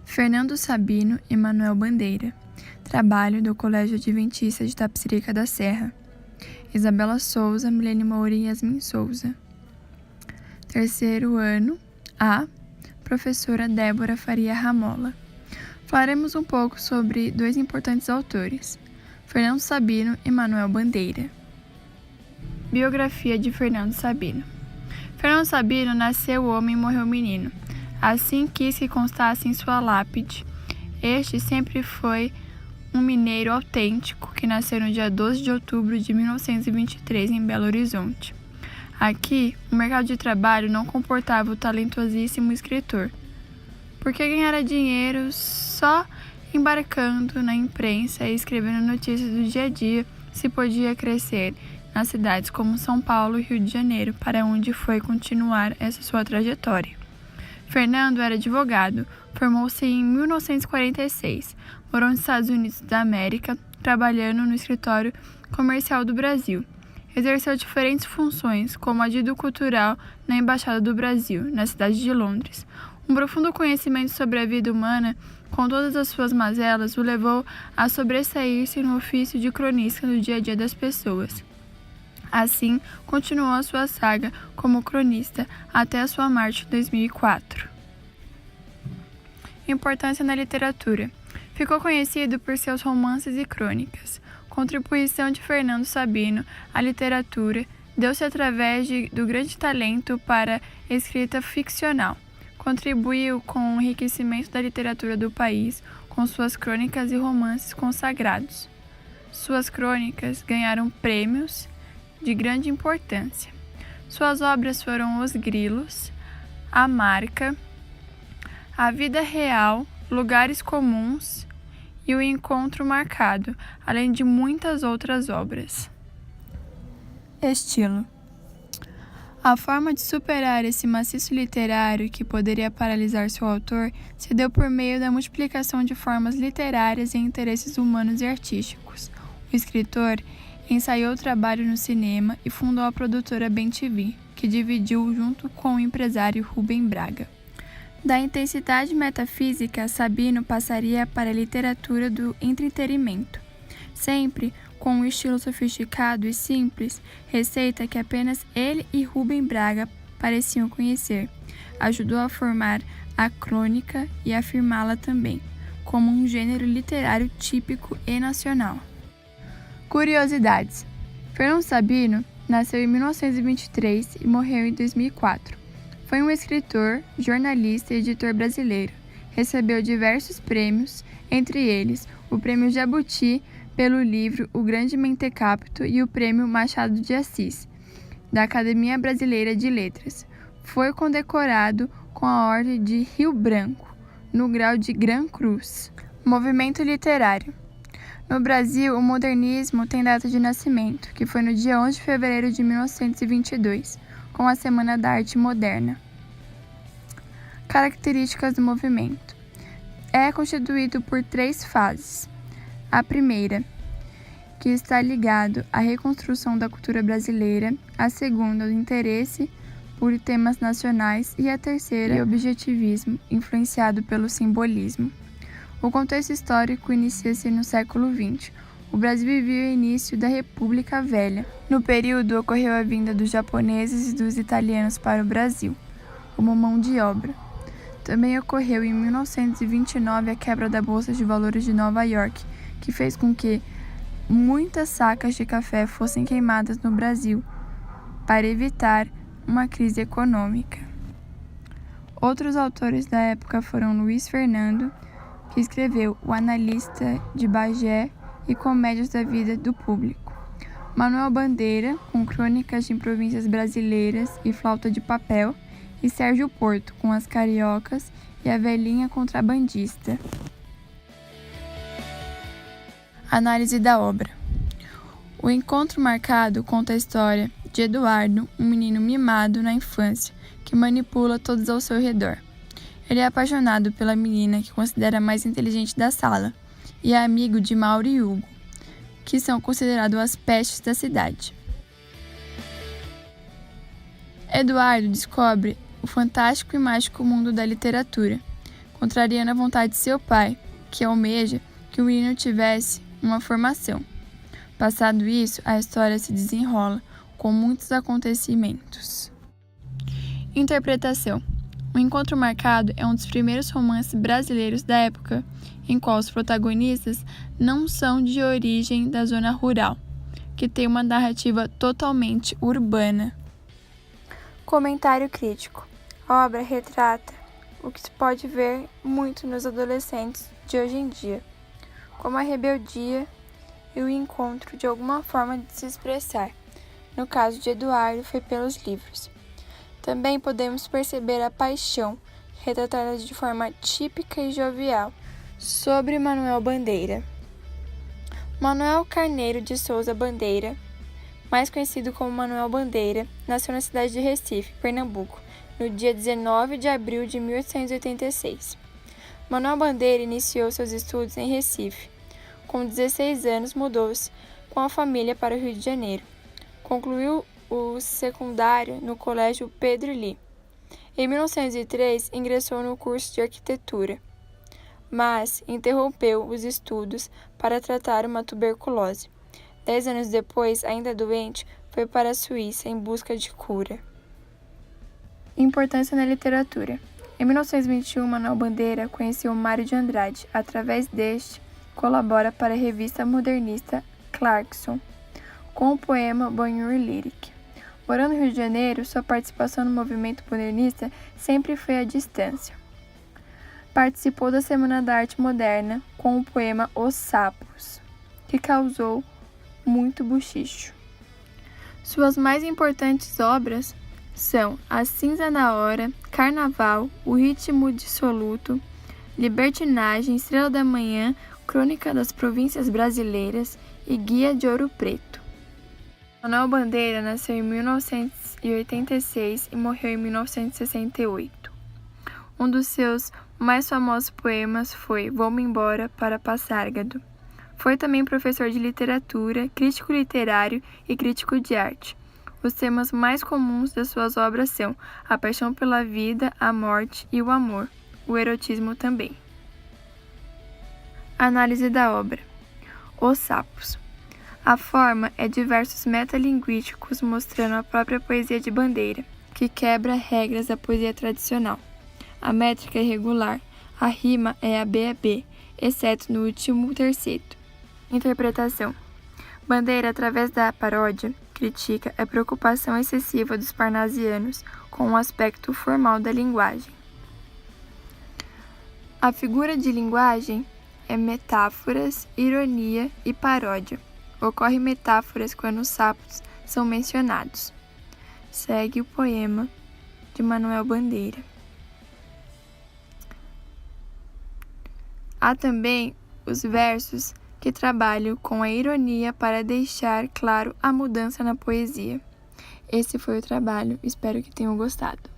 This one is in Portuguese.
Fernando Sabino e Manuel Bandeira. Trabalho do Colégio Adventista de Tapicerica da Serra. Isabela Souza, Milene Moura e Yasmin Souza. Terceiro ano A. Professora Débora Faria Ramola. Falaremos um pouco sobre dois importantes autores, Fernando Sabino e Manuel Bandeira. Biografia de Fernando Sabino. Fernando Sabino nasceu homem e morreu menino. Assim quis que constasse em sua lápide. Este sempre foi um mineiro autêntico que nasceu no dia 12 de outubro de 1923 em Belo Horizonte. Aqui, o mercado de trabalho não comportava o talentosíssimo escritor, porque ganhara dinheiro só embarcando na imprensa e escrevendo notícias do dia a dia se podia crescer nas cidades como São Paulo e Rio de Janeiro, para onde foi continuar essa sua trajetória. Fernando era advogado, formou-se em 1946, morou nos Estados Unidos da América, trabalhando no Escritório Comercial do Brasil. Exerceu diferentes funções, como adido cultural na Embaixada do Brasil, na cidade de Londres. Um profundo conhecimento sobre a vida humana, com todas as suas mazelas, o levou a sobressair-se no ofício de cronista do dia a dia das pessoas. Assim, continuou a sua saga como cronista até a sua morte em 2004. Importância na literatura. Ficou conhecido por seus romances e crônicas. Contribuição de Fernando Sabino à literatura deu-se através do grande talento para escrita ficcional. Contribuiu com o enriquecimento da literatura do país com suas crônicas e romances consagrados. Suas crônicas ganharam prêmios de grande importância. Suas obras foram Os Grilos, A Marca, A Vida Real, Lugares Comuns e O Encontro Marcado, além de muitas outras obras. Estilo. A forma de superar esse maciço literário que poderia paralisar seu autor se deu por meio da multiplicação de formas literárias e interesses humanos e artísticos. O escritor ensaiou o trabalho no cinema e fundou a produtora BemTV, que dividiu junto com o empresário Rubem Braga. Da intensidade metafísica, Sabino passaria para a literatura do entretenimento, sempre com um estilo sofisticado e simples, receita que apenas ele e Rubem Braga pareciam conhecer. Ajudou a formar a crônica e afirmá-la também, como um gênero literário típico e nacional. Curiosidades. Fernando Sabino nasceu em 1923 e morreu em 2004. Foi um escritor, jornalista e editor brasileiro. Recebeu diversos prêmios, entre eles o Prêmio Jabuti pelo livro O Grande Mentecapto e o Prêmio Machado de Assis, da Academia Brasileira de Letras. Foi condecorado com a Ordem de Rio Branco, no grau de Gran Cruz. Movimento literário. No Brasil, o modernismo tem data de nascimento, que foi no dia 11 de fevereiro de 1922, com a Semana da Arte Moderna. Características do movimento. É constituído por 3 fases. A primeira, que está ligado à reconstrução da cultura brasileira, a segunda, o interesse por temas nacionais e a terceira, o objetivismo, influenciado pelo simbolismo. O contexto histórico inicia-se no século XX. O Brasil vivia o início da República Velha. No período, ocorreu a vinda dos japoneses e dos italianos para o Brasil, como mão de obra. Também ocorreu em 1929 a quebra da Bolsa de Valores de Nova York, que fez com que muitas sacas de café fossem queimadas no Brasil, para evitar uma crise econômica. Outros autores da época foram Luiz Fernando, que escreveu O Analista de Bagé e Comédias da Vida do Público. Manuel Bandeira, com crônicas de províncias brasileiras e Flauta de Papel, e Sérgio Porto, com As Cariocas e A Velhinha Contrabandista. Análise da obra. O Encontro Marcado conta a história de Eduardo, um menino mimado na infância, que manipula todos ao seu redor. Ele é apaixonado pela menina que considera a mais inteligente da sala e é amigo de Mauro e Hugo, que são considerados as pestes da cidade. Eduardo descobre o fantástico e mágico mundo da literatura. contrariando a vontade de seu pai, que almeja que o menino tivesse uma formação. Passado isso, a história se desenrola com muitos acontecimentos. Interpretação. O Encontro Marcado é um dos primeiros romances brasileiros da época, em qual os protagonistas não são de origem da zona rural, que tem uma narrativa totalmente urbana. Comentário crítico. A obra retrata o que se pode ver muito nos adolescentes de hoje em dia, como a rebeldia e o encontro de alguma forma de se expressar. No caso de Eduardo, foi pelos livros. Também podemos perceber a paixão, retratada de forma típica e jovial. Sobre Manuel Bandeira. Manuel Carneiro de Souza Bandeira, mais conhecido como Manuel Bandeira, nasceu na cidade de Recife, Pernambuco, no dia 19 de abril de 1886. Manuel Bandeira iniciou seus estudos em Recife. Com 16 anos, mudou-se com a família para o Rio de Janeiro. Concluiu o secundário no Colégio Pedro Lee. Em 1903, ingressou no curso de arquitetura, mas interrompeu os estudos para tratar uma tuberculose. 10 anos depois, ainda doente, foi para a Suíça em busca de cura. Importância na literatura. Em 1921, Manuel Bandeira conheceu Mário de Andrade. Através deste, colabora para a revista modernista Clarkson, com o poema Bonjour Lyric. Morando no Rio de Janeiro, sua participação no movimento modernista sempre foi à distância. Participou da Semana da Arte Moderna com o poema Os Sapos, que causou muito buchicho. Suas mais importantes obras são A Cinza na Hora, Carnaval, O Ritmo Dissoluto, Libertinagem, Estrela da Manhã, Crônica das Províncias Brasileiras e Guia de Ouro Preto. Manuel Bandeira nasceu em 1986 e morreu em 1968. Um dos seus mais famosos poemas foi Vou-me embora para Passárgado. Foi também professor de literatura, crítico literário e crítico de arte. Os temas mais comuns das suas obras são a paixão pela vida, a morte e o amor, o erotismo também. Análise da obra. Os Sapos. A forma é de versos metalinguísticos mostrando a própria poesia de Bandeira, que quebra regras da poesia tradicional. A métrica é irregular, a rima é ABAB, exceto no último terceto. Interpretação. Bandeira, através da paródia, critica a preocupação excessiva dos parnasianos com o aspecto formal da linguagem. A figura de linguagem é metáforas, ironia e paródia. Ocorrem metáforas quando os sapos são mencionados. Segue o poema de Manuel Bandeira. Há também os versos que trabalham com a ironia para deixar claro a mudança na poesia. Esse foi o trabalho, espero que tenham gostado.